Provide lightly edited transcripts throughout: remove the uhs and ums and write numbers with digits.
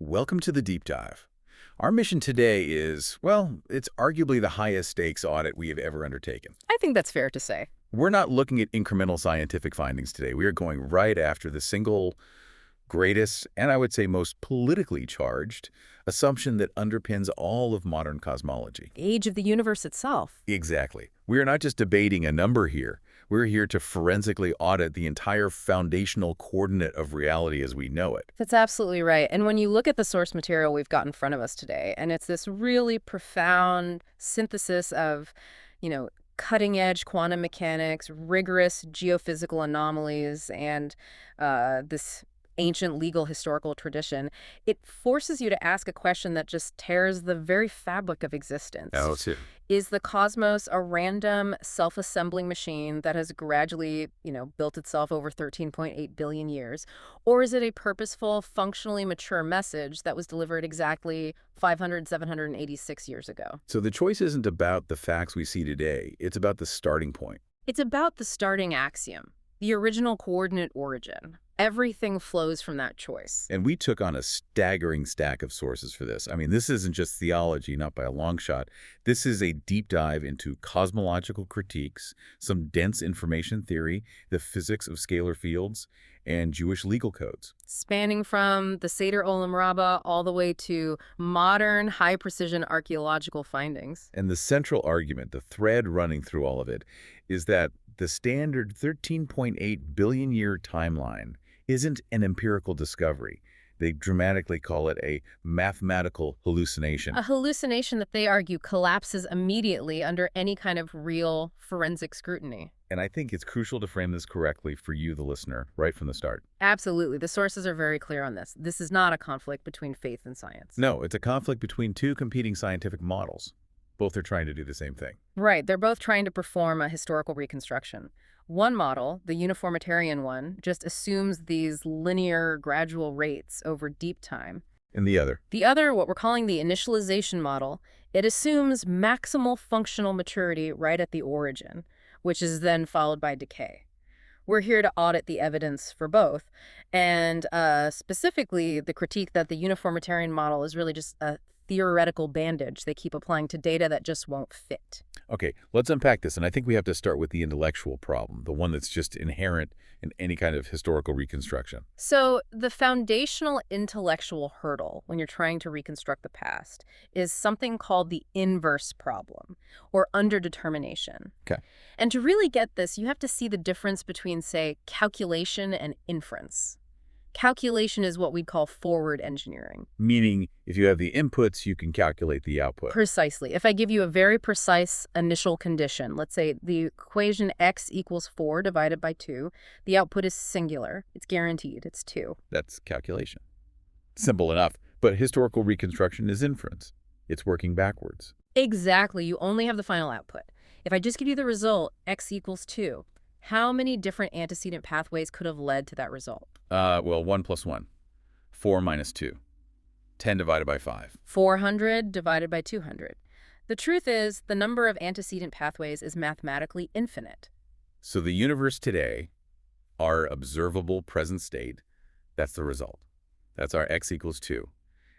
Welcome to the deep dive. Our mission today is, well, it's arguably the highest stakes audit we have ever undertaken. I think that's fair to say. We're not looking at incremental scientific findings today. We are going right after the single greatest, and I would say most politically charged, assumption that underpins all of modern cosmology. Age of the universe itself. Exactly. We are not just debating a number here. We're here to forensically audit the entire foundational coordinate of reality as we know it. That's absolutely right. And when you look at the source material we've got in front of us today, and it's this really profound synthesis of, cutting-edge quantum mechanics, rigorous geophysical anomalies, and this ancient legal historical tradition, it forces you to ask a question that just tears the very fabric of existence. Oh, too. Is the cosmos a random self-assembling machine that has gradually, built itself over 13.8 billion years? Or is it a purposeful, functionally mature message that was delivered exactly 786 years ago? So the choice isn't about the facts we see today. It's about the starting point. It's about the starting axiom, the original coordinate origin. Everything flows from that choice. And we took on a staggering stack of sources for this. I mean, this isn't just theology, not by a long shot. This is a deep dive into cosmological critiques, some dense information theory, the physics of scalar fields, and Jewish legal codes. Spanning from the Seder Olam Rabbah all the way to modern, high-precision archaeological findings. And the central argument, the thread running through all of it, is that the standard 13.8 billion year timeline isn't an empirical discovery. They dramatically call it a mathematical hallucination. A hallucination that they argue collapses immediately under any kind of real forensic scrutiny. And I think it's crucial to frame this correctly for you, the listener, right from the start. Absolutely. The sources are very clear on this. This is not a conflict between faith and science. No, it's a conflict between two competing scientific models. Both are trying to do the same thing. Right. They're both trying to perform a historical reconstruction. One model, the uniformitarian one, just assumes these linear, gradual rates over deep time. And the other? The other, what we're calling the initialization model, it assumes maximal functional maturity right at the origin, which is then followed by decay. We're here to audit the evidence for both, and specifically the critique that the uniformitarian model is really just a theoretical bandage they keep applying to data that just won't fit. Okay, let's unpack this, and I think we have to start with the intellectual problem, the one that's just inherent in any kind of historical reconstruction. So the foundational intellectual hurdle when you're trying to reconstruct the past is something called the inverse problem, or underdetermination. Okay. And to really get this, you have to see the difference between, say, calculation and inference. Calculation is what we'd call forward engineering. Meaning, if you have the inputs, you can calculate the output. Precisely. If I give you a very precise initial condition, let's say the equation x equals 4 divided by 2, the output is singular. It's guaranteed. It's 2. That's calculation. Simple enough. But historical reconstruction is inference. It's working backwards. Exactly. You only have the final output. If I just give you the result, x equals 2, how many different antecedent pathways could have led to that result? Well, 1 plus 1. 4 minus 2. 10 divided by 5. 400 divided by 200. The truth is, the number of antecedent pathways is mathematically infinite. So the universe today, our observable present state, that's the result. That's our x equals 2.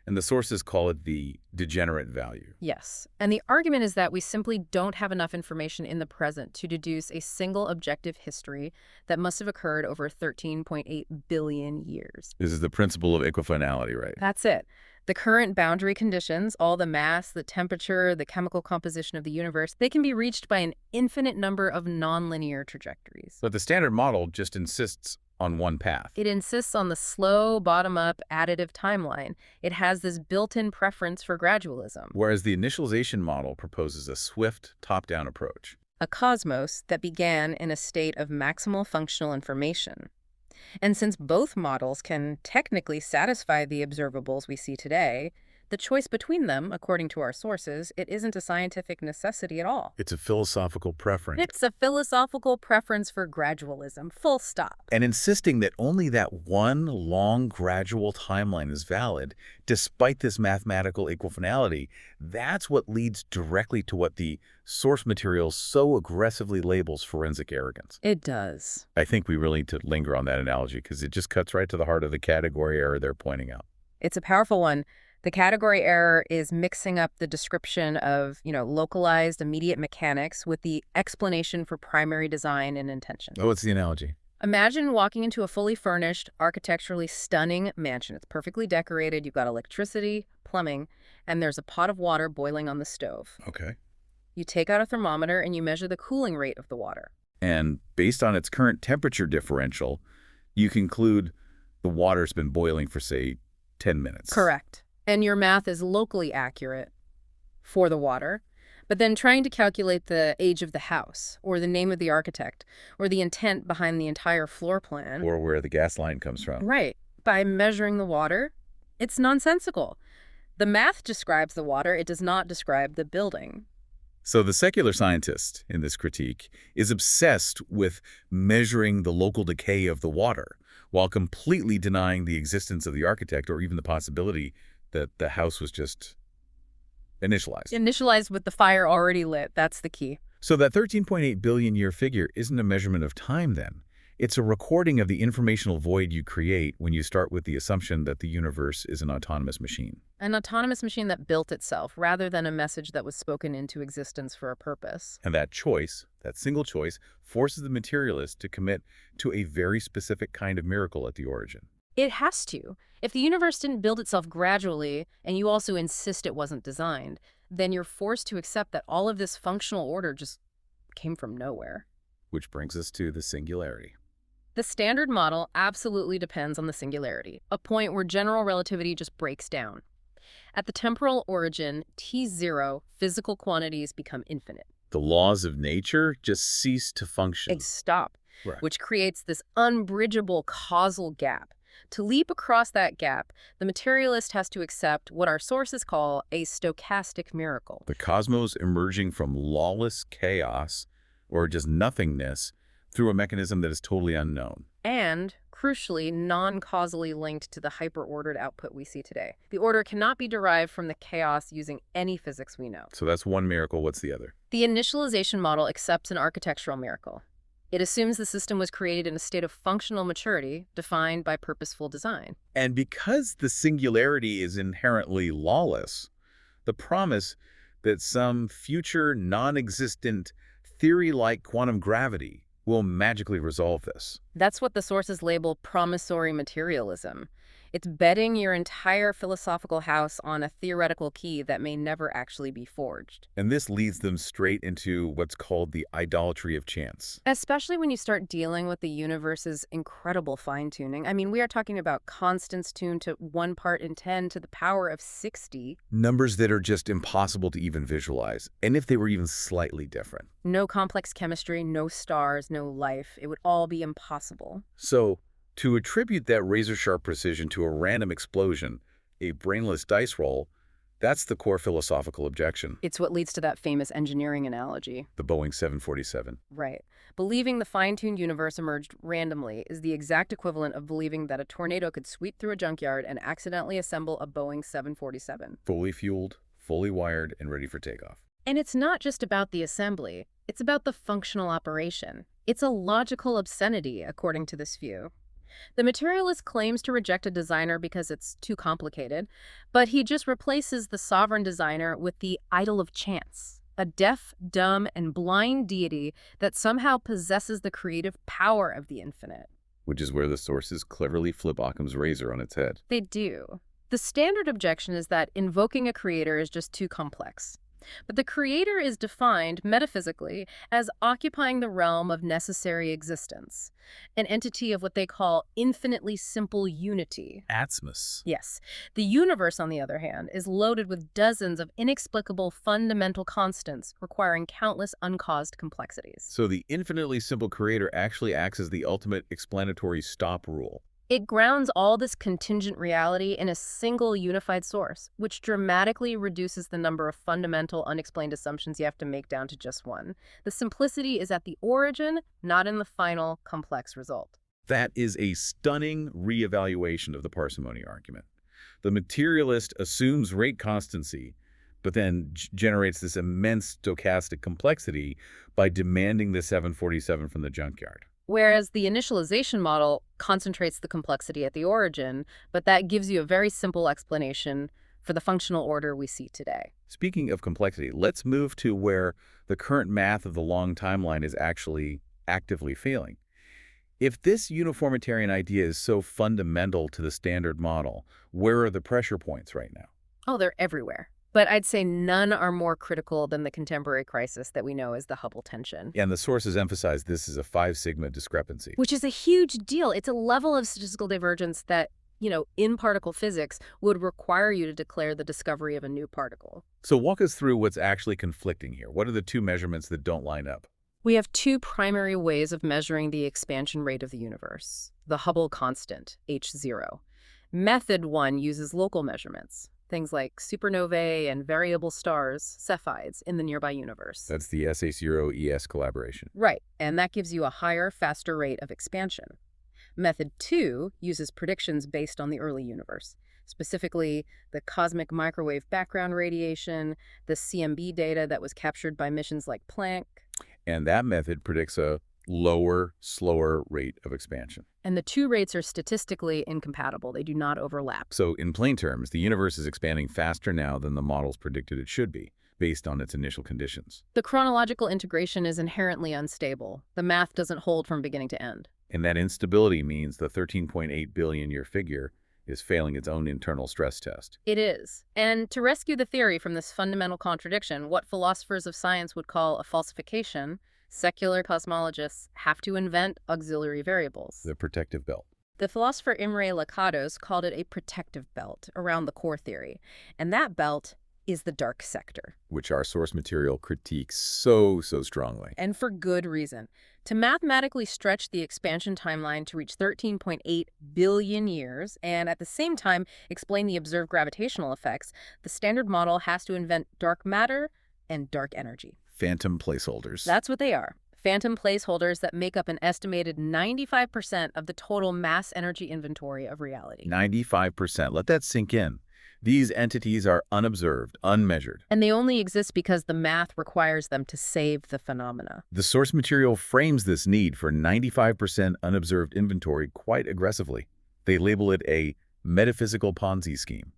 And the sources call it the degenerate value. Yes. And the argument is that we simply don't have enough information in the present to deduce a single objective history that must have occurred over 13.8 billion years. This is the principle of equifinality, right? That's it. The current boundary conditions, all the mass, the temperature, the chemical composition of the universe, they can be reached by an infinite number of nonlinear trajectories. But the standard model just insists on one path. It insists on the slow, bottom-up, additive timeline. It has this built-in preference for gradualism. Whereas the initialization model proposes a swift, top-down approach. A cosmos that began in a state of maximal functional information. And since both models can technically satisfy the observables we see today, the choice between them, according to our sources, it isn't a scientific necessity at all. It's a philosophical preference. It's a philosophical preference for gradualism, full stop. And insisting that only that one long, gradual timeline is valid, despite this mathematical equifinality, that's what leads directly to what the source material so aggressively labels forensic arrogance. It does. I think we really need to linger on that analogy because it just cuts right to the heart of the category error they're pointing out. It's a powerful one. The category error is mixing up the description of, localized immediate mechanics with the explanation for primary design and intention. Oh, what's the analogy? Imagine walking into a fully furnished, architecturally stunning mansion. It's perfectly decorated. You've got electricity, plumbing, and there's a pot of water boiling on the stove. Okay. You take out a thermometer and you measure the cooling rate of the water. And based on its current temperature differential, you conclude the water's been boiling for, say, 10 minutes. Correct. And your math is locally accurate for the water, but then trying to calculate the age of the house, or the name of the architect, or the intent behind the entire floor plan. Or where the gas line comes from. Right. By measuring the water, it's nonsensical. The math describes the water, it does not describe the building. So the secular scientist in this critique is obsessed with measuring the local decay of the water, while completely denying the existence of the architect or even the possibility that the house was just initialized. Initialized with the fire already lit. That's the key. So that 13.8 billion year figure isn't a measurement of time then. It's a recording of the informational void you create when you start with the assumption that the universe is an autonomous machine. An autonomous machine that built itself, rather than a message that was spoken into existence for a purpose. And that choice, that single choice, forces the materialist to commit to a very specific kind of miracle at the origin. It has to. If the universe didn't build itself gradually, and you also insist it wasn't designed, then you're forced to accept that all of this functional order just came from nowhere. Which brings us to the singularity. The standard model absolutely depends on the singularity, a point where general relativity just breaks down. At the temporal origin, T0, physical quantities become infinite. The laws of nature just cease to function. They stop, Right. which creates this unbridgeable causal gap. To leap across that gap, the materialist has to accept what our sources call a stochastic miracle. The cosmos emerging from lawless chaos, or just nothingness, through a mechanism that is totally unknown. And, crucially, non-causally linked to the hyper-ordered output we see today. The order cannot be derived from the chaos using any physics we know. So that's one miracle. What's the other? The initialization model accepts an architectural miracle. It assumes the system was created in a state of functional maturity defined by purposeful design. And because the singularity is inherently lawless, the promise that some future non-existent theory like quantum gravity will magically resolve this. That's what the sources label promissory materialism. It's betting your entire philosophical house on a theoretical key that may never actually be forged. And this leads them straight into what's called the idolatry of chance. Especially when you start dealing with the universe's incredible fine-tuning. I mean, we are talking about constants tuned to 1 part in 10 to the power of 60. Numbers that are just impossible to even visualize. And if they were even slightly different. No complex chemistry, no stars, no life. It would all be impossible. So, to attribute that razor-sharp precision to a random explosion, a brainless dice roll, that's the core philosophical objection. It's what leads to that famous engineering analogy. The Boeing 747. Right. Believing the fine-tuned universe emerged randomly is the exact equivalent of believing that a tornado could sweep through a junkyard and accidentally assemble a Boeing 747. Fully fueled, fully wired, and ready for takeoff. And it's not just about the assembly. It's about the functional operation. It's a logical obscenity, according to this view. The materialist claims to reject a designer because it's too complicated, but he just replaces the sovereign designer with the idol of chance, a deaf, dumb, and blind deity that somehow possesses the creative power of the infinite. Which is where the sources cleverly flip Occam's razor on its head. They do. The standard objection is that invoking a creator is just too complex. But the creator is defined, metaphysically, as occupying the realm of necessary existence, an entity of what they call infinitely simple unity. Awtsmoos. Yes. The universe, on the other hand, is loaded with dozens of inexplicable fundamental constants requiring countless uncaused complexities. So the infinitely simple creator actually acts as the ultimate explanatory stop rule. It grounds all this contingent reality in a single unified source, which dramatically reduces the number of fundamental unexplained assumptions you have to make down to just one. The simplicity is at the origin, not in the final complex result. That is a stunning reevaluation of the parsimony argument. The materialist assumes rate constancy, but then generates this immense stochastic complexity by demanding the 747 from the junkyard. Whereas the initialization model concentrates the complexity at the origin, but that gives you a very simple explanation for the functional order we see today. Speaking of complexity, let's move to where the current math of the long timeline is actually actively failing. If this uniformitarian idea is so fundamental to the standard model, where are the pressure points right now? Oh, they're everywhere. But I'd say none are more critical than the contemporary crisis that we know as the Hubble tension. And the sources emphasize this is a 5 sigma discrepancy. Which is a huge deal. It's a level of statistical divergence that, in particle physics would require you to declare the discovery of a new particle. So walk us through what's actually conflicting here. What are the two measurements that don't line up? We have two primary ways of measuring the expansion rate of the universe. The Hubble constant, h0. Method 1 uses local measurements, things like supernovae and variable stars, Cepheids, in the nearby universe. That's the SA0-ES collaboration. Right, and that gives you a higher, faster rate of expansion. Method 2 uses predictions based on the early universe, specifically the cosmic microwave background radiation, the CMB data that was captured by missions like Planck. And that method predicts a lower, slower rate of expansion. And the two rates are statistically incompatible. They do not overlap. So in plain terms, the universe is expanding faster now than the models predicted it should be, based on its initial conditions. The chronological integration is inherently unstable. The math doesn't hold from beginning to end. And that instability means the 13.8 billion year figure is failing its own internal stress test. It is. And to rescue the theory from this fundamental contradiction, what philosophers of science would call a falsification, secular cosmologists have to invent auxiliary variables. The protective belt. The philosopher Imre Lakatos called it a protective belt around the core theory. And that belt is the dark sector. Which our source material critiques so strongly. And for good reason. To mathematically stretch the expansion timeline to reach 13.8 billion years, and at the same time explain the observed gravitational effects, the standard model has to invent dark matter and dark energy. Phantom placeholders. That's what they are. Phantom placeholders that make up an estimated 95% of the total mass energy inventory of reality. 95%. Let that sink in. These entities are unobserved, unmeasured. And they only exist because the math requires them to save the phenomena. The source material frames this need for 95% unobserved inventory quite aggressively. They label it a metaphysical Ponzi scheme.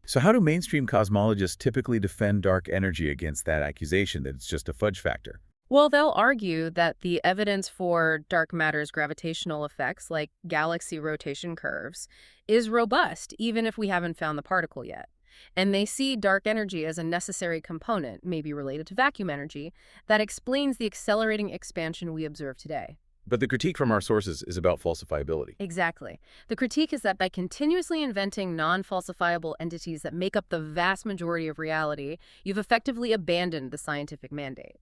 So how do mainstream cosmologists typically defend dark energy against that accusation that it's just a fudge factor? Well, they'll argue that the evidence for dark matter's gravitational effects, like galaxy rotation curves, is robust, even if we haven't found the particle yet. And they see dark energy as a necessary component, maybe related to vacuum energy, that explains the accelerating expansion we observe today. But the critique from our sources is about falsifiability. Exactly. The critique is that by continuously inventing non-falsifiable entities that make up the vast majority of reality, you've effectively abandoned the scientific mandate.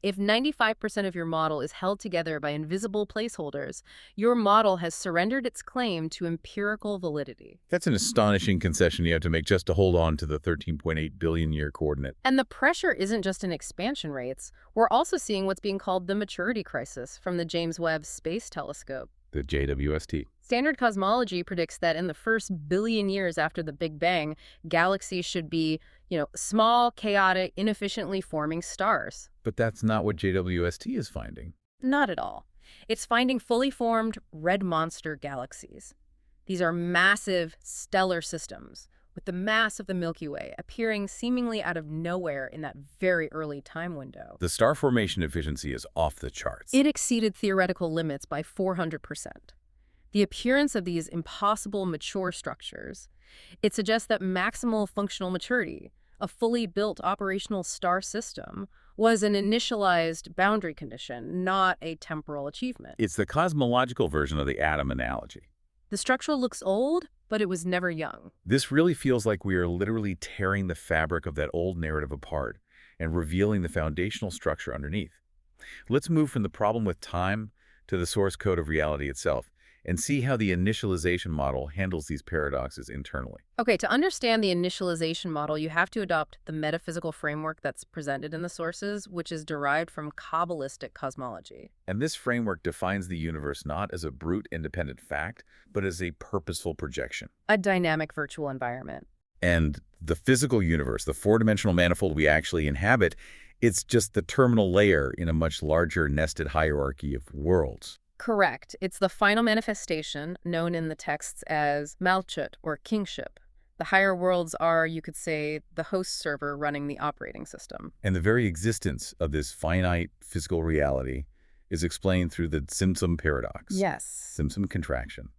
If 95% of your model is held together by invisible placeholders, your model has surrendered its claim to empirical validity. That's an astonishing concession you have to make just to hold on to the 13.8 billion year coordinate. And the pressure isn't just in expansion rates. We're also seeing what's being called the maturity crisis from the James Webb Space Telescope. The JWST. Standard cosmology predicts that in the first billion years after the Big Bang, galaxies should be, small, chaotic, inefficiently forming stars. But that's not what JWST is finding. Not at all. It's finding fully formed red monster galaxies. These are massive stellar systems with the mass of the Milky Way appearing seemingly out of nowhere in that very early time window. The star formation efficiency is off the charts. It exceeded theoretical limits by 400%. The appearance of these impossible mature structures, it suggests that maximal functional maturity, a fully built operational star system, was an initialized boundary condition, not a temporal achievement. It's the cosmological version of the atom analogy. The structure looks old, but it was never young. This really feels like we are literally tearing the fabric of that old narrative apart and revealing the foundational structure underneath. Let's move from the problem with time to the source code of reality itself and see how the initialization model handles these paradoxes internally. Okay, to understand the initialization model, you have to adopt the metaphysical framework that's presented in the sources, which is derived from Kabbalistic cosmology. And this framework defines the universe not as a brute independent fact, but as a purposeful projection. A dynamic virtual environment. And the physical universe, the four-dimensional manifold we actually inhabit, it's just the terminal layer in a much larger nested hierarchy of worlds. Correct. It's the final manifestation, known in the texts as malchut, or kingship. The higher worlds are, you could say, the host server running the operating system. And the very existence of this finite physical reality is explained through the Simpson paradox. Yes. Simpson contraction.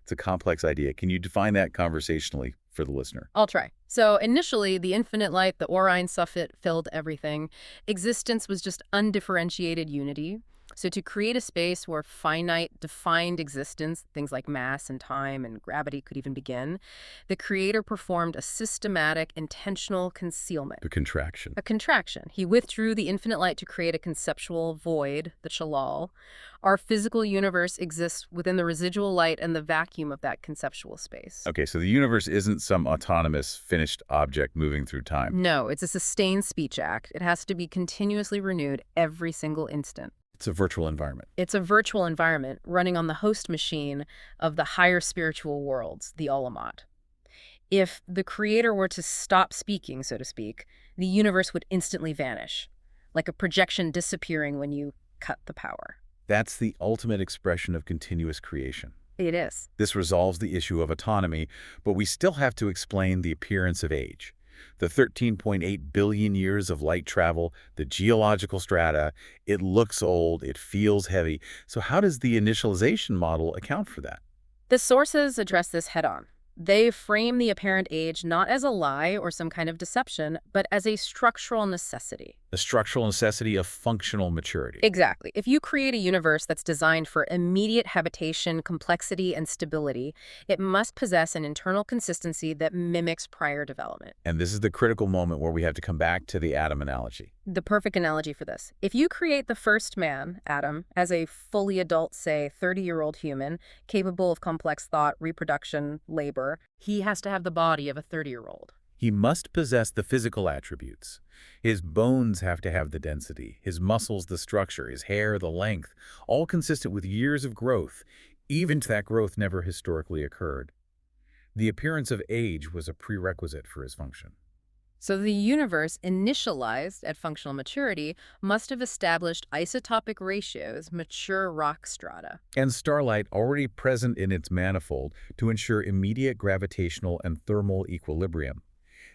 It's a complex idea. Can you define that conversationally for the listener? I'll try. So initially, the infinite light, the Ohr Makif, filled everything. Existence was just undifferentiated unity. So to create a space where finite, defined existence, things like mass and time and gravity could even begin, the creator performed a systematic, intentional concealment. The contraction. A contraction. He withdrew the infinite light to create a conceptual void, the shalal. Our physical universe exists within the residual light and the vacuum of that conceptual space. Okay, so the universe isn't some autonomous, finished object moving through time. No, it's a sustained speech act. It has to be continuously renewed every single instant. It's a virtual environment. It's a virtual environment running on the host machine of the higher spiritual worlds, the Olamat. If the creator were to stop speaking, so to speak, the universe would instantly vanish, like a projection disappearing when you cut the power. That's the ultimate expression of continuous creation. It is. This resolves the issue of autonomy, but we still have to explain the appearance of age. The 13.8 billion years of light travel, the geological strata, it looks old, it feels heavy. So how does the initialization model account for that? The sources address this head-on. They frame the apparent age not as a lie or some kind of deception, but as a structural necessity. The structural necessity of functional maturity. Exactly. If you create a universe that's designed for immediate habitation, complexity, and stability, it must possess an internal consistency that mimics prior development. And this is the critical moment where we have to come back to the atom analogy. The perfect analogy for this. If you create the first man, Adam, as a fully adult, say, 30-year-old human, capable of complex thought, reproduction, labor, he has to have the body of a 30-year-old. He must possess the physical attributes. His bones have to have the density, his muscles the structure, his hair the length, all consistent with years of growth, even if that growth never historically occurred. The appearance of age was a prerequisite for his function. So the universe, initialized at functional maturity, must have established isotopic ratios, mature rock strata. And starlight already present in its manifold to ensure immediate gravitational and thermal equilibrium.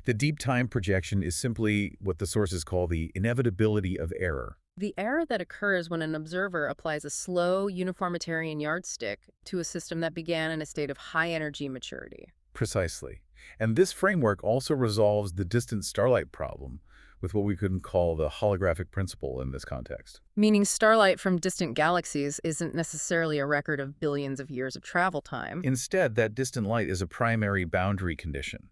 The deep time projection is simply what the sources call the inevitability of error. The error that occurs when an observer applies a slow, uniformitarian yardstick to a system that began in a state of high energy maturity. Precisely. And this framework also resolves the distant starlight problem with what we could call the holographic principle in this context. Meaning starlight from distant galaxies isn't necessarily a record of billions of years of travel time. Instead, that distant light is a primary boundary condition.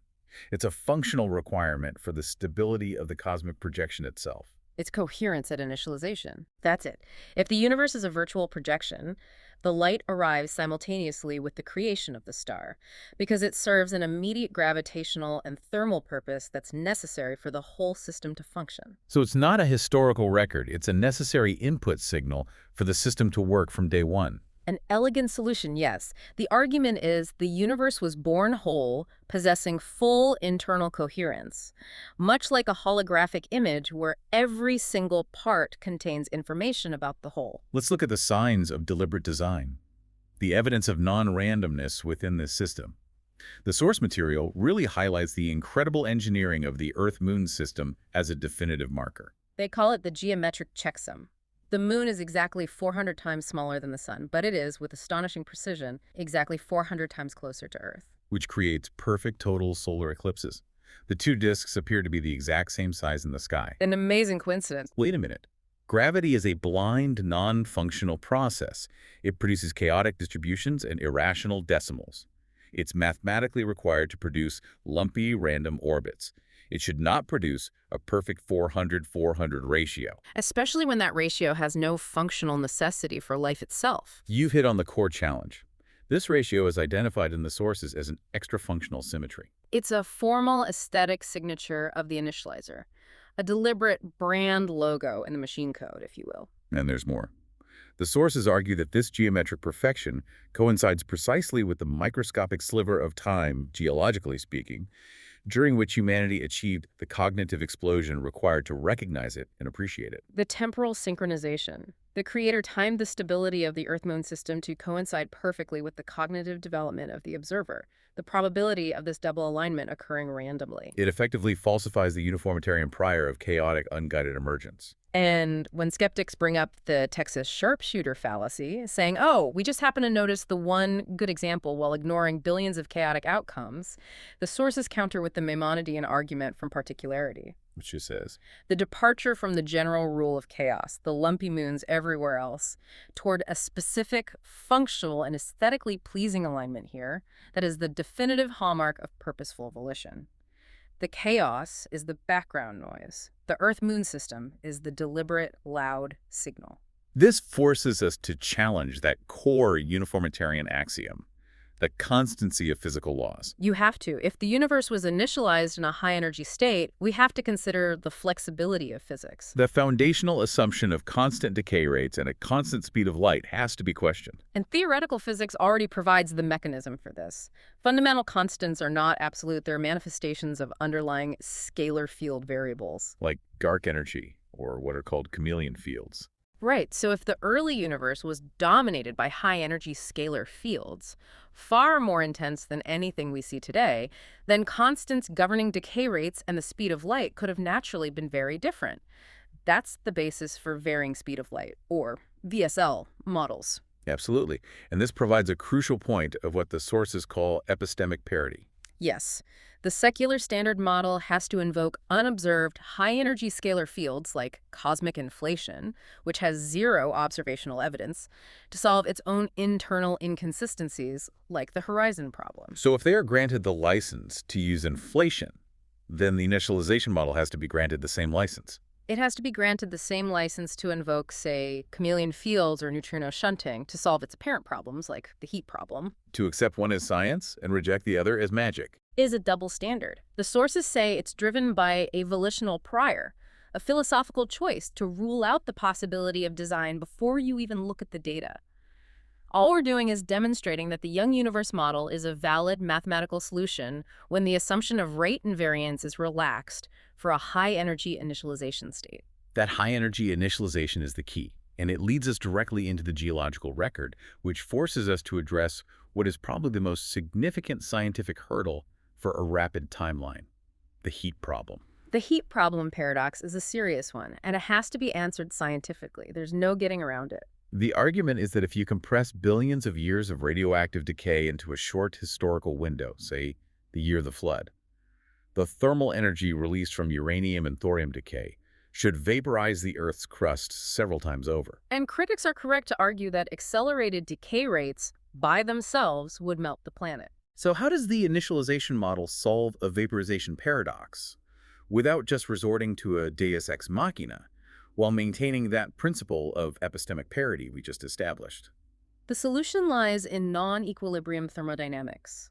It's a functional requirement for the stability of the cosmic projection itself. It's coherence at initialization. That's it. If the universe is a virtual projection, the light arrives simultaneously with the creation of the star, because it serves an immediate gravitational and thermal purpose that's necessary for the whole system to function. So it's not a historical record, it's a necessary input signal for the system to work from day one. An elegant solution, yes. The argument is the universe was born whole, possessing full internal coherence, much like a holographic image where every single part contains information about the whole. Let's look at the signs of deliberate design, the evidence of non-randomness within this system. The source material really highlights the incredible engineering of the Earth-Moon system as a definitive marker. They call it the geometric checksum. The moon is exactly 400 times smaller than the sun, but it is, with astonishing precision, exactly 400 times closer to Earth. Which creates perfect total solar eclipses. The two disks appear to be the exact same size in the sky. An amazing coincidence. Wait a minute. Gravity is a blind, non-functional process. It produces chaotic distributions and irrational decimals. It's mathematically required to produce lumpy, random orbits. It should not produce a perfect 400-400 ratio. Especially when that ratio has no functional necessity for life itself. You've hit on the core challenge. This ratio is identified in the sources as an extra-functional symmetry. It's a formal aesthetic signature of the initializer, a deliberate brand logo in the machine code, if you will. And there's more. The sources argue that this geometric perfection coincides precisely with the microscopic sliver of time, geologically speaking, during which humanity achieved the cognitive explosion required to recognize it and appreciate it. The temporal synchronization. The creator timed the stability of the Earth-Moon system to coincide perfectly with the cognitive development of the observer, the probability of this double alignment occurring randomly. It effectively falsifies the uniformitarian prior of chaotic, unguided emergence. And when skeptics bring up the Texas sharpshooter fallacy, saying, oh, we just happen to notice the one good example while ignoring billions of chaotic outcomes, the sources counter with the Maimonidean argument from particularity. Which just says, The departure from the general rule of chaos, the lumpy moons everywhere else, toward a specific, functional, and aesthetically pleasing alignment here that is the definitive hallmark of purposeful volition. The chaos is the background noise. The Earth-Moon system is the deliberate, loud signal. this forces us to challenge that core uniformitarian axiom, the constancy of physical laws. You have to. If the universe was initialized in a high-energy state, we have to consider the flexibility of physics. The foundational assumption of constant decay rates and a constant speed of light has to be questioned. And theoretical physics already provides the mechanism for this. Fundamental constants are not absolute. They're manifestations of underlying scalar field variables. Like dark energy, or what are called chameleon fields. Right, so if the early universe was dominated by high-energy scalar fields, far more intense than anything we see today, then constants governing decay rates and the speed of light could have naturally been very different. That's the basis for varying speed of light, or VSL, models. Absolutely. And this provides a crucial point of what the sources call epistemic parity. Yes, the secular standard model has to invoke unobserved high-energy scalar fields like cosmic inflation, which has zero observational evidence, to solve its own internal inconsistencies like the horizon problem. So if they are granted the license to use inflation, then the initialization model has to be granted the same license. It has to be granted the same license to invoke, say, chameleon fields or neutrino shunting to solve its apparent problems like the heat problem. To accept one as science and reject the other as magic. Is a double standard. The sources say it's driven by a volitional prior, a philosophical choice to rule out the possibility of design before you even look at the data. All we're doing is demonstrating that the young universe model is a valid mathematical solution when the assumption of rate invariance is relaxed for a high-energy initialization state. That high-energy initialization is the key, and it leads us directly into the geological record, which forces us to address what is probably the most significant scientific hurdle for a rapid timeline, the heat problem. The heat problem paradox is a serious one, and it has to be answered scientifically. There's no getting around it. The argument is that if you compress billions of years of radioactive decay into a short historical window, say the year of the flood, the thermal energy released from uranium and thorium decay should vaporize the Earth's crust several times over. And critics are correct to argue that accelerated decay rates by themselves would melt the planet. So how does the initialization model solve a vaporization paradox without just resorting to a deus ex machina, while maintaining that principle of epistemic parity we just established? The solution lies in non-equilibrium thermodynamics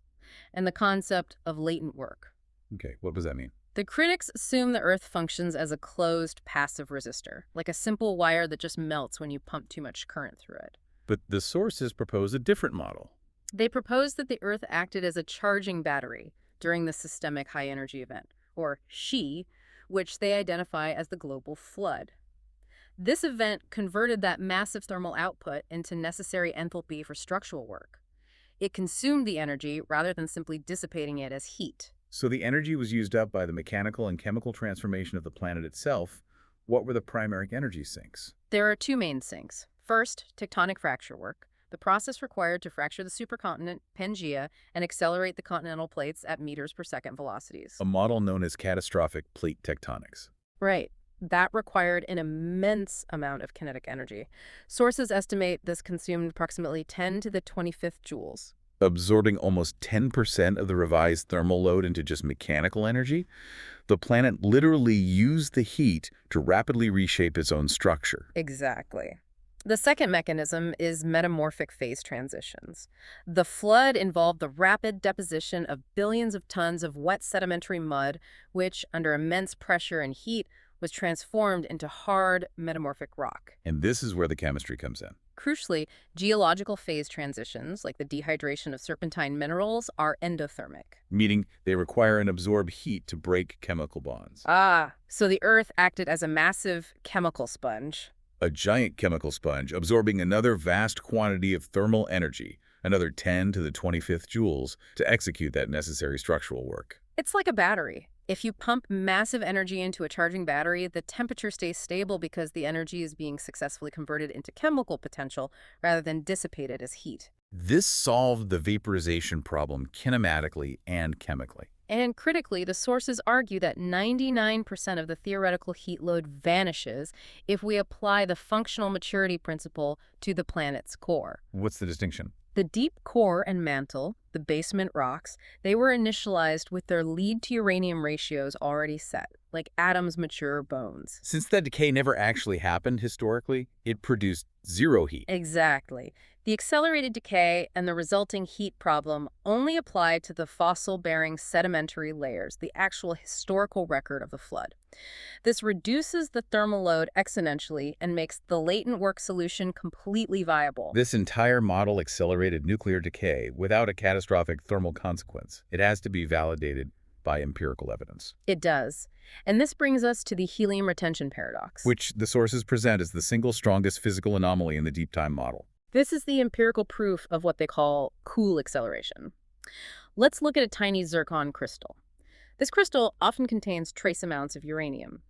and the concept of latent work. Okay, what does that mean? The critics assume the Earth functions as a closed passive resistor, like a simple wire that just melts when you pump too much current through it. But the sources propose a different model. They propose that the Earth acted as a charging battery during the systemic high-energy event, or SHE, which they identify as the global flood. This event converted that massive thermal output into necessary enthalpy for structural work. It consumed the energy rather than simply dissipating it as heat. So the energy was used up by the mechanical and chemical transformation of the planet itself. What were the primary energy sinks? There are two main sinks. First, tectonic fracture work, the process required to fracture the supercontinent Pangaea and accelerate the continental plates at meters per second velocities. A model known as catastrophic plate tectonics. Right. That required an immense amount of kinetic energy. Sources estimate this consumed approximately 10 to the 25th joules. Absorbing almost 10% of the revised thermal load into just mechanical energy, the planet literally used the heat to rapidly reshape its own structure. Exactly. The second mechanism is metamorphic phase transitions. The flood involved the rapid deposition of billions of tons of wet sedimentary mud, which, under immense pressure and heat, was transformed into hard metamorphic rock. And this is where the chemistry comes in. Crucially, geological phase transitions, like the dehydration of serpentine minerals, are endothermic. Meaning they require and absorb heat to break chemical bonds. So the Earth acted as a massive chemical sponge. A giant chemical sponge absorbing another vast quantity of thermal energy, another 10 to the 25th joules, to execute that necessary structural work. It's like a battery. If you pump massive energy into a charging battery, the temperature stays stable because the energy is being successfully converted into chemical potential rather than dissipated as heat. This solved the vaporization problem kinematically and chemically. And critically, the sources argue that 99% of the theoretical heat load vanishes if we apply the functional maturity principle to the planet's core. What's the distinction? The deep core and mantle, the basement rocks, they were initialized with their lead-to-uranium ratios already set, like atoms mature bones. Since that decay never actually happened historically, it produced zero heat. Exactly. The accelerated decay and the resulting heat problem only apply to the fossil-bearing sedimentary layers, the actual historical record of the flood. This reduces the thermal load exponentially and makes the latent work solution completely viable. This entire model accelerated nuclear decay without a catastrophic thermal consequence. It has to be validated by empirical evidence. It does. And this brings us to the helium retention paradox, Which the sources present as the single strongest physical anomaly in the deep time model. This is the empirical proof of what they call cool acceleration. Let's look at a tiny zircon crystal. This crystal often contains trace amounts of uranium.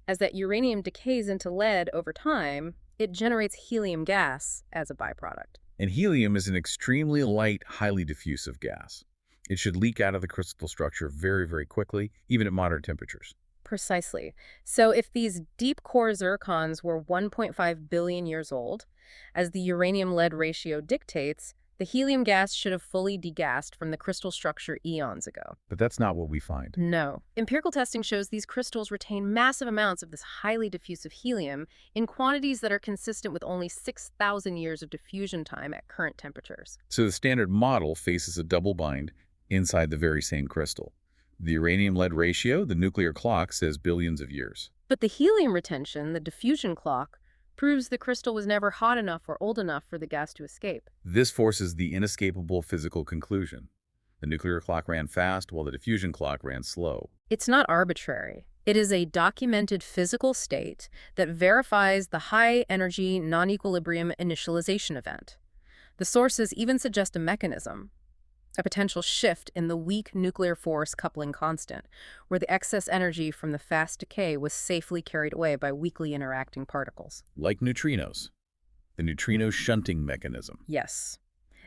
As that uranium decays into lead over time, it generates helium gas as a byproduct. And helium is an extremely light, highly diffusive gas. It should leak out of the crystal structure very, very quickly, even at moderate temperatures. Precisely. So if these deep core zircons were 1.5 billion years old, as the uranium-lead ratio dictates, the helium gas should have fully degassed from the crystal structure eons ago. But that's not what we find. No. Empirical testing shows these crystals retain massive amounts of this highly diffusive helium in quantities that are consistent with only 6,000 years of diffusion time at current temperatures. So the standard model faces a double bind inside the very same crystal. The uranium-lead ratio, the nuclear clock, says billions of years. But the helium retention, the diffusion clock, proves the crystal was never hot enough or old enough for the gas to escape. This forces the inescapable physical conclusion. The nuclear clock ran fast while the diffusion clock ran slow. It's not arbitrary. It is a documented physical state that verifies the high-energy non-equilibrium initialization event. The sources even suggest a mechanism, a potential shift in the weak nuclear force coupling constant, where the excess energy from the fast decay was safely carried away by weakly interacting particles. Like neutrinos. The neutrino shunting mechanism. Yes.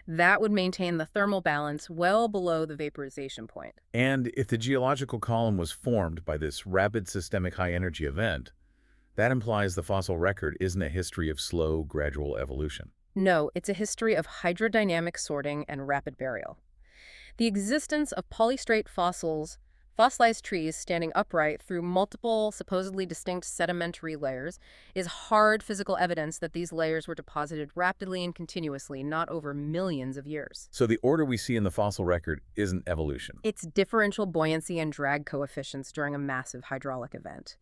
That would maintain the thermal balance well below the vaporization point. And if the geological column was formed by this rapid systemic high-energy event, that implies the fossil record isn't a history of slow, gradual evolution. No, it's a history of hydrodynamic sorting and rapid burial. The existence of polystrate fossils, fossilized trees standing upright through multiple, supposedly distinct sedimentary layers, is hard physical evidence that these layers were deposited rapidly and continuously, not over millions of years. So the order we see in the fossil record isn't evolution. It's differential buoyancy and drag coefficients during a massive hydraulic event.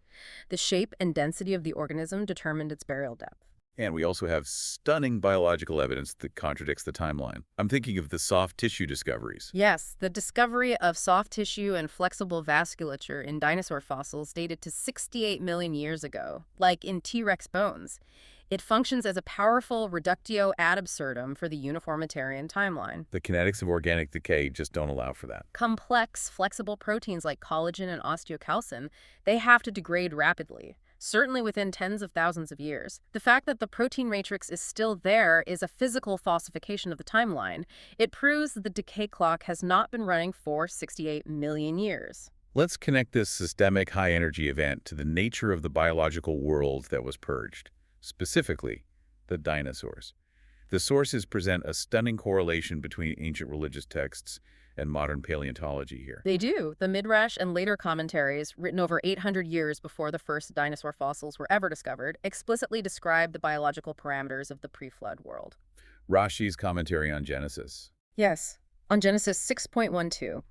The shape and density of the organism determined its burial depth. And we also have stunning biological evidence that contradicts the timeline. I'm thinking of the soft tissue discoveries. Yes, the discovery of soft tissue and flexible vasculature in dinosaur fossils dated to 68 million years ago, like in T-Rex bones. It functions as a powerful reductio ad absurdum for the uniformitarian timeline. The kinetics of organic decay just don't allow for that. Complex, flexible proteins like collagen and osteocalcin, they have to degrade rapidly, certainly within tens of thousands of years. The fact that the protein matrix is still there is a physical falsification of the timeline. It proves that the decay clock has not been running for 68 million years. Let's connect this systemic high-energy event to the nature of the biological world that was purged, specifically the dinosaurs. The sources present a stunning correlation between ancient religious texts and modern paleontology here. They do. The Midrash and later commentaries, written over 800 years before the first dinosaur fossils were ever discovered, explicitly describe the biological parameters of the pre-flood world. Rashi's commentary on Genesis. Yes. On Genesis 6.12,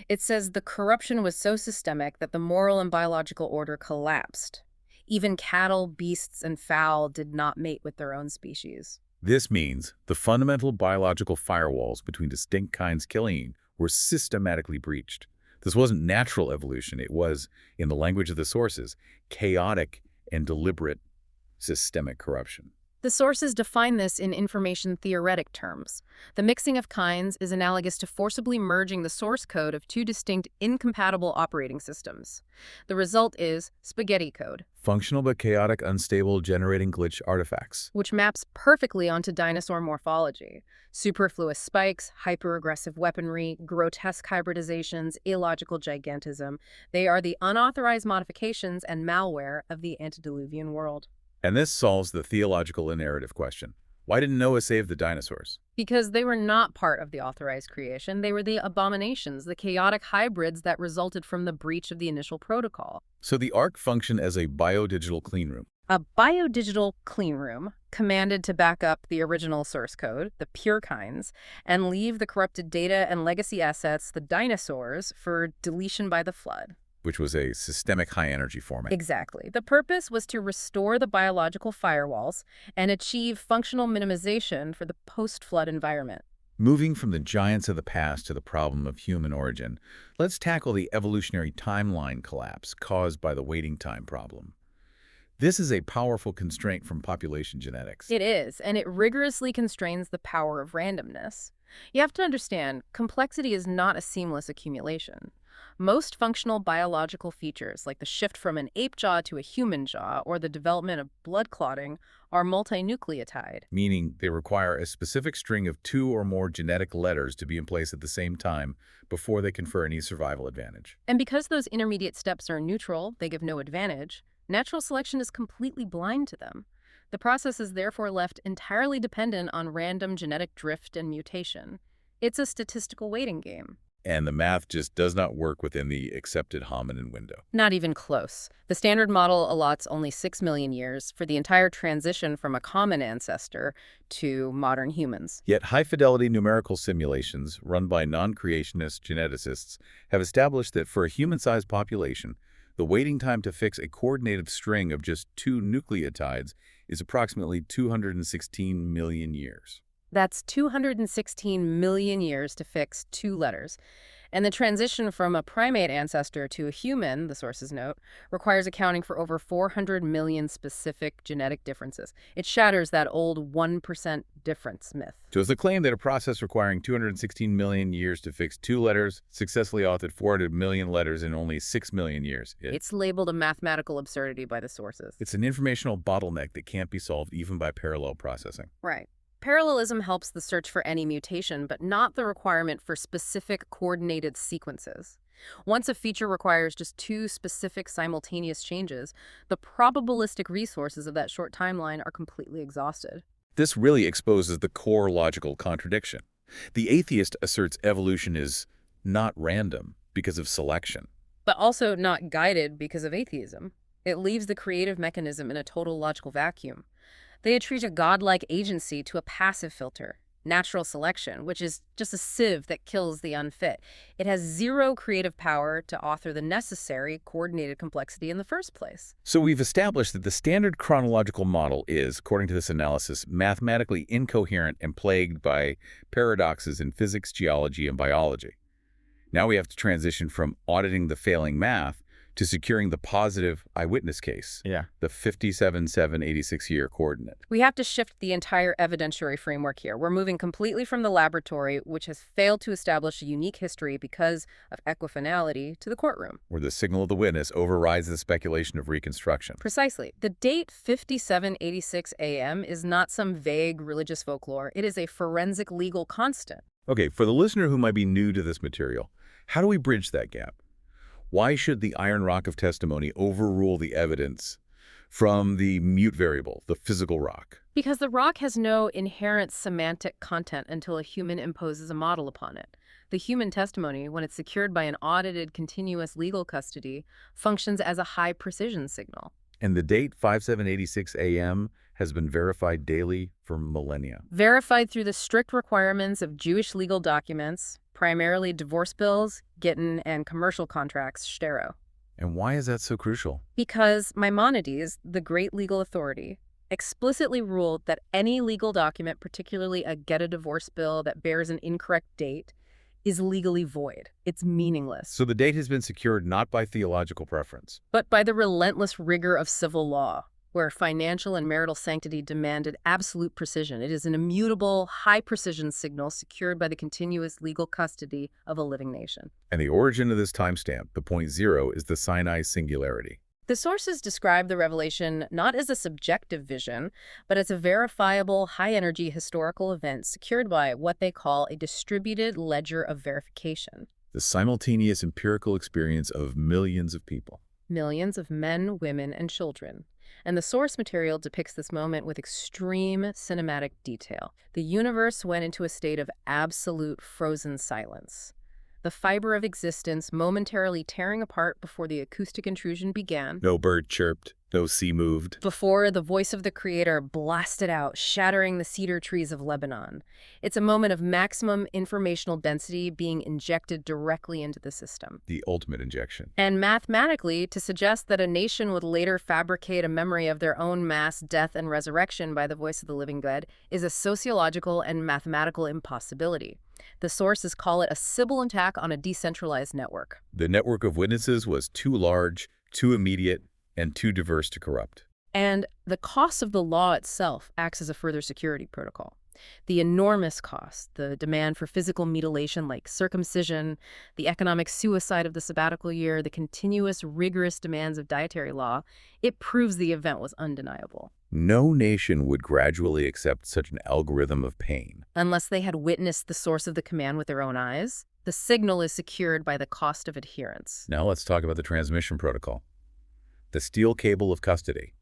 it says the corruption was so systemic that the moral and biological order collapsed. Even cattle, beasts, and fowl did not mate with their own species. This means the fundamental biological firewalls between distinct kinds killing were systematically breached. This wasn't natural evolution. It was, in the language of the sources, chaotic and deliberate Systemic corruption. The sources define this in information theoretic terms. The mixing of kinds is analogous to forcibly merging the source code of two distinct, incompatible operating systems. The result is spaghetti code, Functional but chaotic, unstable, generating glitch artifacts. which maps perfectly onto dinosaur morphology. Superfluous spikes, hyper-aggressive weaponry, grotesque hybridizations, illogical gigantism. They are the unauthorized modifications and malware of the antediluvian world. And this solves the theological and narrative question. Why didn't Noah save the dinosaurs? Because they were not part of the authorized creation. They were the abominations, the chaotic hybrids that resulted from the breach of the initial protocol. So the Ark functioned as a biodigital cleanroom. A biodigital cleanroom commanded to back up the original source code, the pure kinds, and leave the corrupted data and legacy assets, the dinosaurs, for deletion by the flood. Which was a systemic high-energy format. Exactly. The purpose was to restore the biological firewalls and achieve functional minimization for the post-flood environment. Moving from the giants of the past to the problem of human origin, let's tackle the evolutionary timeline collapse caused by the waiting time problem. This is a powerful constraint from population genetics. It is, and it rigorously constrains the power of randomness. You have to understand, complexity is not a seamless accumulation. Most functional biological features, like the shift from an ape jaw to a human jaw or the development of blood clotting, are multinucleotide. Meaning they require a specific string of 2 or more genetic letters to be in place at the same time before they confer any survival advantage. And because those intermediate steps are neutral, they give no advantage, natural selection is completely blind to them. The process is therefore left entirely dependent on random genetic drift and mutation. It's a statistical waiting game. And the math just does not work within the accepted hominin window. Not even close. The standard model allots only 6 million years for the entire transition from a common ancestor to modern humans. Yet high-fidelity numerical simulations run by non-creationist geneticists have established that for a human-sized population, the waiting time to fix a coordinated string of just 2 nucleotides is approximately 216 million years. That's 216 million years to fix 2 letters. And the transition from a primate ancestor to a human, the sources note, requires accounting for over 400 million specific genetic differences. It shatters that old 1% difference myth. So it's the claim that a process requiring 216 million years to fix 2 letters successfully authored 400 million letters in only 6 million years. It's labeled a mathematical absurdity by the sources. It's an informational bottleneck that can't be solved even by parallel processing. Right. Parallelism helps the search for any mutation, but not the requirement for specific coordinated sequences. Once a feature requires just 2 specific simultaneous changes, the probabilistic resources of that short timeline are completely exhausted. This really exposes the core logical contradiction. The atheist asserts evolution is not random because of selection. But also not guided because of atheism. It leaves the creative mechanism in a total logical vacuum. They attribute a godlike agency to a passive filter, natural selection, which is just a sieve that kills the unfit. It has zero creative power to author the necessary coordinated complexity in the first place. So we've established that the standard chronological model is, according to this analysis, mathematically incoherent and plagued by paradoxes in physics, geology, and biology. Now we have to transition from auditing the failing math to securing the positive eyewitness case, the 57,786-year coordinate. We have to shift the entire evidentiary framework here. We're moving completely from the laboratory, which has failed to establish a unique history because of equifinality, to the courtroom. Where the signal of the witness overrides the speculation of reconstruction. Precisely. The date 5786 AM is not some vague religious folklore. It is a forensic legal constant. Okay, for the listener who might be new to this material, how do we bridge that gap? Why should the iron rock of testimony overrule the evidence from the mute variable, the physical rock? Because the rock has no inherent semantic content until a human imposes a model upon it. The human testimony, when it's secured by an audited continuous legal custody, functions as a high-precision signal. And the date 5786 AM has been verified daily for millennia. Verified through the strict requirements of Jewish legal documents, primarily divorce bills, Gittin, and commercial contracts, shtero. And why is that so crucial? Because Maimonides, the great legal authority, explicitly ruled that any legal document, particularly a get a divorce bill that bears an incorrect date, is legally void. It's meaningless. So the date has been secured not by theological preference, but by the relentless rigor of civil law. where financial and marital sanctity demanded absolute precision. It is an immutable, high-precision signal secured by the continuous legal custody of a living nation. And the origin of this timestamp, the point zero, is the Sinai singularity. The sources describe the revelation not as a subjective vision, but as a verifiable, high-energy historical event secured by what they call a distributed ledger of verification. The simultaneous empirical experience of millions of people. Millions of men, women, and children. And the source material depicts this moment with extreme cinematic detail. The universe went into a state of absolute frozen silence. The fiber of existence momentarily tearing apart before the acoustic intrusion began. No bird chirped, no sea moved. Before the voice of the Creator blasted out, shattering the cedar trees of Lebanon. It's a moment of maximum informational density being injected directly into the system. The ultimate injection. And mathematically, to suggest that a nation would later fabricate a memory of their own mass death and resurrection by the voice of the living God is a sociological and mathematical impossibility. The sources call it a Sybil attack on a decentralized network. The network of witnesses was too large, too immediate, and too diverse to corrupt. And the cost of the law itself acts as a further security protocol. The enormous cost, the demand for physical mutilation like circumcision, the economic suicide of the sabbatical year, the continuous rigorous demands of dietary law, it proves the event was undeniable. No nation would gradually accept such an algorithm of pain. Unless they had witnessed the source of the command with their own eyes, the signal is secured by the cost of adherence. Now let's talk about the transmission protocol. The steel cable of custody.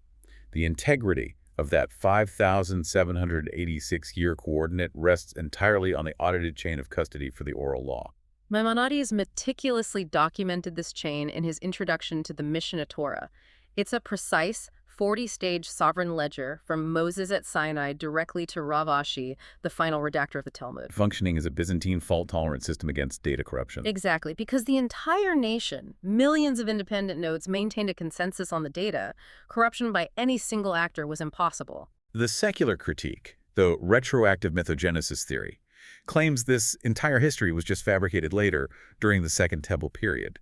The integrity of that 5,786-year coordinate rests entirely on the audited chain of custody for the oral law. Maimonides meticulously documented this chain in his introduction to the Mishneh Torah. It's a precise 40-stage sovereign ledger from Moses at Sinai directly to Rav Ashi, the final redactor of the Talmud. Functioning as a Byzantine fault-tolerant system against data corruption. Exactly, because the entire nation, millions of independent nodes, maintained a consensus on the data. Corruption by any single actor was impossible. The secular critique, the retroactive mythogenesis theory, claims this entire history was just fabricated later during the Second Temple period.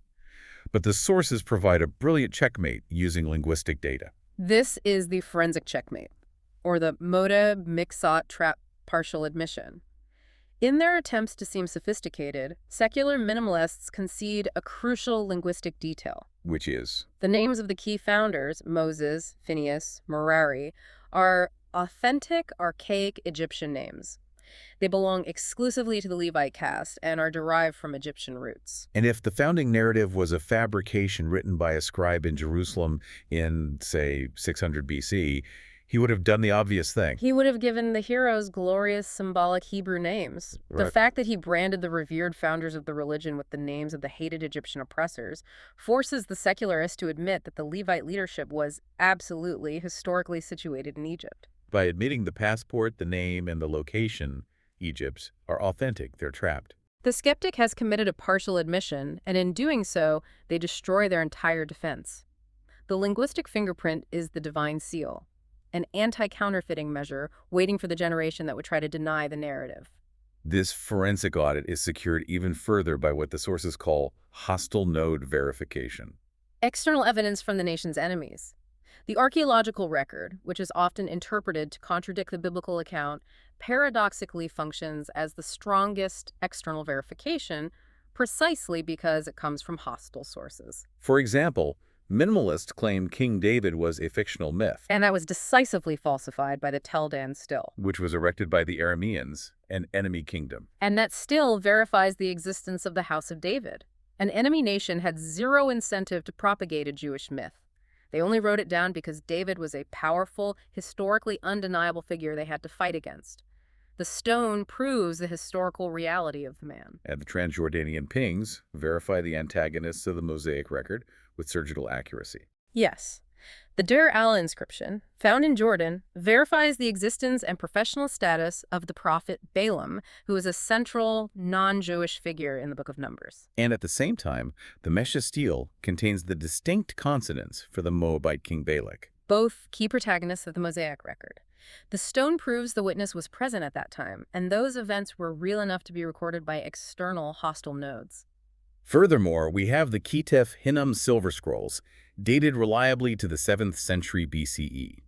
But the sources provide a brilliant checkmate using linguistic data. This is the forensic checkmate, or the moda mixot trap partial admission. In their attempts to seem sophisticated, secular minimalists concede a crucial linguistic detail. Which is? The names of the key founders, Moses, Phineas, Merari, are authentic, archaic Egyptian names. They belong exclusively to the Levite caste and are derived from Egyptian roots. And if the founding narrative was a fabrication written by a scribe in Jerusalem in, say, 600 BC, he would have done the obvious thing. He would have given the heroes glorious symbolic Hebrew names. Right. The fact that he branded the revered founders of the religion with the names of the hated Egyptian oppressors forces the secularists to admit that the Levite leadership was absolutely historically situated in Egypt. By admitting the passport, the name, and the location, Egypt, are authentic, they're trapped. The skeptic has committed a partial admission, and in doing so, they destroy their entire defense. The linguistic fingerprint is the divine seal, an anti-counterfeiting measure waiting for the generation that would try to deny the narrative. This forensic audit is secured even further by what the sources call hostile node verification. External evidence from the nation's enemies. The archaeological record, which is often interpreted to contradict the biblical account, paradoxically functions as the strongest external verification precisely because it comes from hostile sources. For example, minimalists claim King David was a fictional myth. And that was decisively falsified by the Tel Dan still. Which was erected by the Arameans, an enemy kingdom. And that still verifies the existence of the House of David. An enemy nation had zero incentive to propagate a Jewish myth. They only wrote it down because David was a powerful, historically undeniable figure they had to fight against. The stone proves the historical reality of the man. And the Transjordanian pings verify the antagonists of the Mosaic record with surgical accuracy. Yes. The Deir al inscription, found in Jordan, verifies the existence and professional status of the prophet Balaam, who is a central, non-Jewish figure in the Book of Numbers. And at the same time, the Mesha stele contains the distinct consonants for the Moabite king Balak. Both key protagonists of the Mosaic record. The stone proves the witness was present at that time, and those events were real enough to be recorded by external hostile nodes. Furthermore, we have the Ketef Hinnom silver scrolls, dated reliably to the 7th century BCE.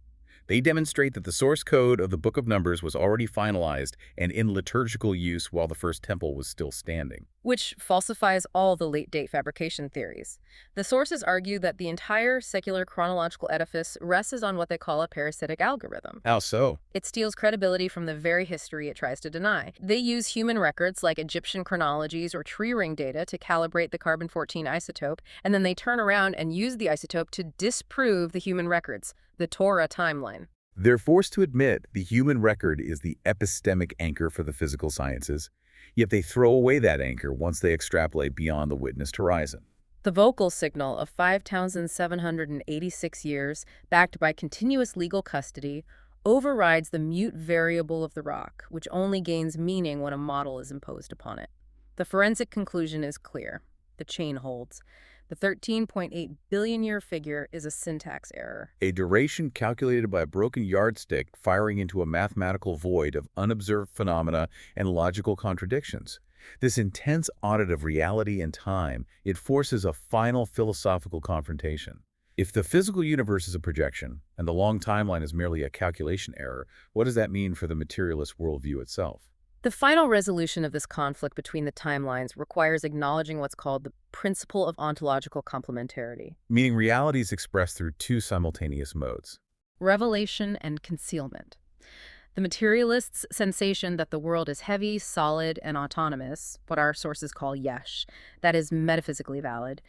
They demonstrate that the source code of the Book of Numbers was already finalized and in liturgical use while the First Temple was still standing. Which falsifies all the late-date fabrication theories. The sources argue that the entire secular chronological edifice rests on what they call a parasitic algorithm. How so? It steals credibility from the very history it tries to deny. They use human records like Egyptian chronologies or tree ring data to calibrate the carbon-14 isotope, and then they turn around and use the isotope to disprove the human records, the Torah timeline. They're forced to admit the human record is the epistemic anchor for the physical sciences, yet they throw away that anchor once they extrapolate beyond the witnessed horizon. The vocal signal of 5,786 years, backed by continuous legal custody, overrides the mute variable of the rock, which only gains meaning when a model is imposed upon it. The forensic conclusion is clear. The chain holds. The 13.8 billion year figure is a syntax error. A duration calculated by a broken yardstick firing into a mathematical void of unobserved phenomena and logical contradictions. This intense audit of reality and time, it forces a final philosophical confrontation. If the physical universe is a projection, and the long timeline is merely a calculation error, what does that mean for the materialist worldview itself? The final resolution of this conflict between the timelines requires acknowledging what's called the principle of ontological complementarity. Meaning reality is expressed through two simultaneous modes. Revelation and concealment. The materialist's sensation that the world is heavy, solid, and autonomous, what our sources call yesh, that is metaphysically valid.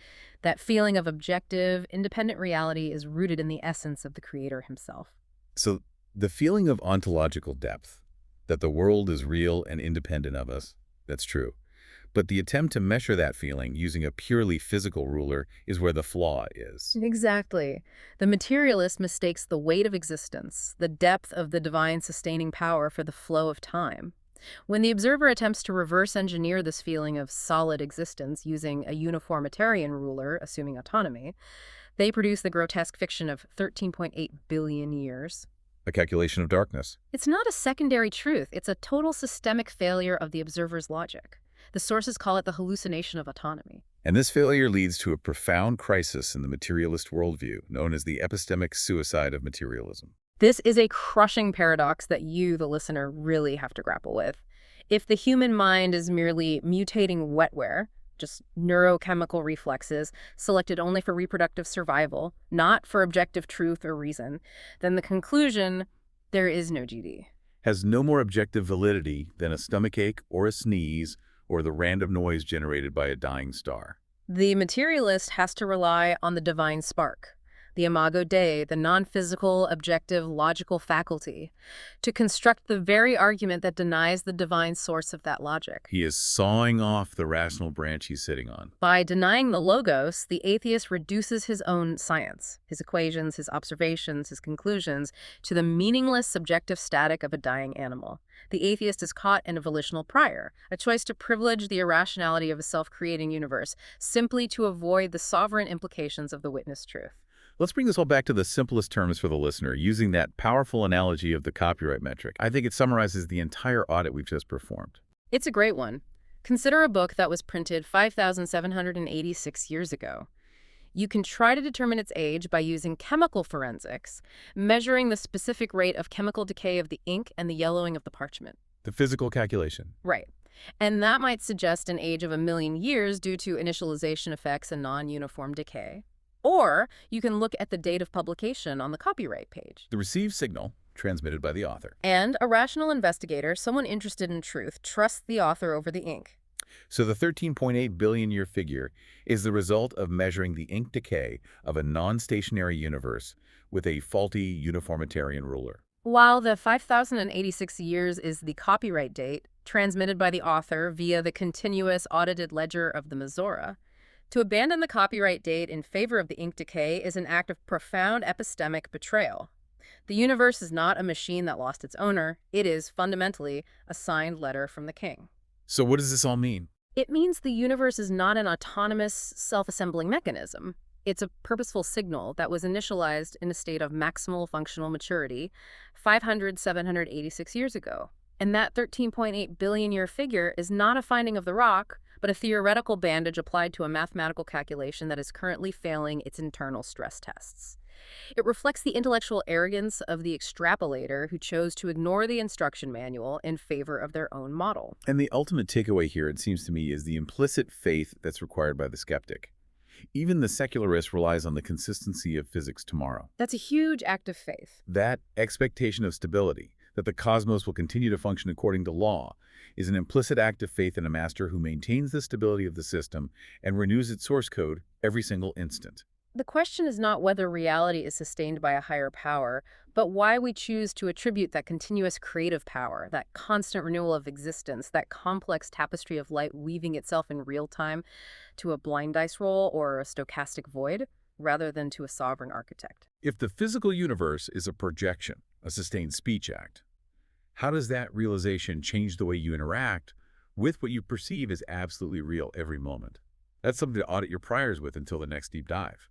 That feeling of objective, independent reality is rooted in the essence of the Creator himself. So the feeling of ontological depth, that the world is real and independent of us, that's true. But the attempt to measure that feeling using a purely physical ruler is where the flaw is. Exactly. The materialist mistakes the weight of existence, the depth of the divine sustaining power for the flow of time. When the observer attempts to reverse engineer this feeling of solid existence using a uniformitarian ruler, assuming autonomy, they produce the grotesque fiction of 13.8 billion years. A calculation of darkness. It's not a secondary truth. It's a total systemic failure of the observer's logic. The sources call it the hallucination of autonomy. And this failure leads to a profound crisis in the materialist worldview, known as the epistemic suicide of materialism. This is a crushing paradox that you, the listener, really have to grapple with. If the human mind is merely mutating wetware, just neurochemical reflexes selected only for reproductive survival, not for objective truth or reason, then the conclusion, there is no GD. Has no more objective validity than a stomachache or a sneeze or the random noise generated by a dying star. The materialist has to rely on the divine spark, the imago Dei, the non-physical, objective, logical faculty, to construct the very argument that denies the divine source of that logic. He is sawing off the rational branch he's sitting on. By denying the logos, the atheist reduces his own science, his equations, his observations, his conclusions, to the meaningless subjective static of a dying animal. The atheist is caught in a volitional prior, a choice to privilege the irrationality of a self-creating universe, simply to avoid the sovereign implications of the witnessed truth. Let's bring this all back to the simplest terms for the listener, using that powerful analogy of the copyright metric. I think it summarizes the entire audit we've just performed. It's a great one. Consider a book that was printed 5,786 years ago. You can try to determine its age by using chemical forensics, measuring the specific rate of chemical decay of the ink and the yellowing of the parchment. The physical calculation. Right. And that might suggest an age of 1,000,000 years due to initialization effects and non-uniform decay. Or you can look at the date of publication on the copyright page. The received signal transmitted by the author. And a rational investigator, someone interested in truth, trusts the author over the ink. So the 13.8 billion year figure is the result of measuring the ink decay of a non-stationary universe with a faulty uniformitarian ruler. While the 5,086 years is the copyright date, transmitted by the author via the continuous audited ledger of the Mizora, to abandon the copyright date in favor of the ink decay is an act of profound epistemic betrayal. The universe is not a machine that lost its owner. It is, fundamentally, a signed letter from the king. So what does this all mean? It means the universe is not an autonomous, self-assembling mechanism. It's a purposeful signal that was initialized in a state of maximal functional maturity 786 years ago. And that 13.8 billion year figure is not a finding of the rock, but a theoretical bandage applied to a mathematical calculation that is currently failing its internal stress tests. It reflects the intellectual arrogance of the extrapolator who chose to ignore the instruction manual in favor of their own model. And the ultimate takeaway here, it seems to me, is the implicit faith that's required by the skeptic. Even the secularist relies on the consistency of physics tomorrow. That's a huge act of faith. That expectation of stability, that the cosmos will continue to function according to law, is an implicit act of faith in a master who maintains the stability of the system and renews its source code every single instant. The question is not whether reality is sustained by a higher power, but why we choose to attribute that continuous creative power, that constant renewal of existence, that complex tapestry of light weaving itself in real time to a blind dice roll or a stochastic void, rather than to a sovereign architect. If the physical universe is a projection, a sustained speech act, how does that realization change the way you interact with what you perceive as absolutely real every moment? That's something to audit your priors with until the next deep dive.